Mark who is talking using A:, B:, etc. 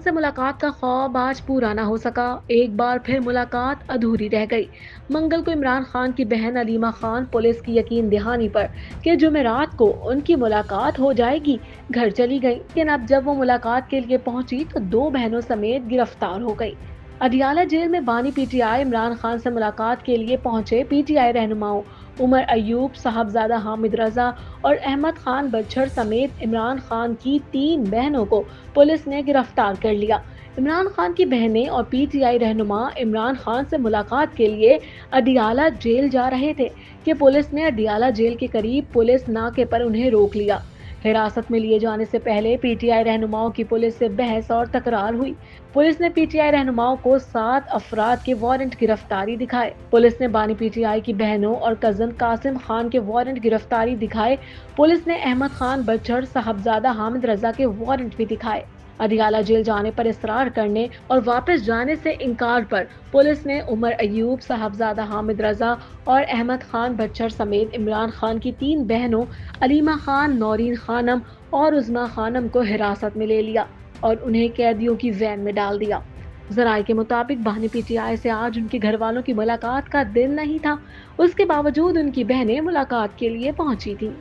A: से मुलाकात का ख्वाब आज पूरा ना हो सका। एक बार फिर मुलाकात अधूरी रह गई। मंगल को इमरान खान की बहन अलीमा खान पुलिस की यकीन दहानी पर कि जुमेरात को उनकी मुलाकात हो जाएगी घर चली गई, लेकिन अब जब वो मुलाकात के लिए पहुंची तो दो बहनों समेत गिरफ्तार हो गई। अडियाला जेल में बानी पीटीआई इमरान खान से मुलाकात के लिए पहुंचे पीटीआई रहनुमाओं उमर अयूब, साहबजादा हामिद रजा और अहमद खान बच्छर समेत इमरान खान की तीन बहनों को पुलिस ने गिरफ्तार कर लिया। इमरान खान की बहनें और पीटीआई रहनुमा इमरान खान से मुलाकात के लिए अडियाला जेल जा रहे थे कि पुलिस ने अडियाला जेल के करीब पुलिस नाके पर उन्हें रोक लिया। हिरासत में लिए जाने से पहले पीटीआई रहनुमाओं की पुलिस से बहस और तकरार हुई। पुलिस ने पीटीआई रहनुमाओं को 7 अफराद के वारंट गिरफ्तारी दिखाए। पुलिस ने बानी पीटीआई की बहनों और कजन कासिम खान के वारंट गिरफ्तारी दिखाए। पुलिस ने अहमद खान बच्छर, साहबजादा हामिद रजा के वारंट भी दिखाए। अडियाला जेल जाने पर इसरार करने और वापस जाने से इनकार पर पुलिस ने उमर अयूब, साहबजादा हामिद रजा और अहमद खान बच्छर समेत इमरान खान की तीन बहनों अलीमा खान, नौरीन खानम और उज़मा खानम को हिरासत में ले लिया और उन्हें कैदियों की वैन में डाल दिया। जराये के मुताबिक बानी पीटीआई से आज उनके घर वालों की मुलाकात का दिन नहीं था, उसके बावजूद उनकी बहनें मुलाकात के लिए पहुंची थीं।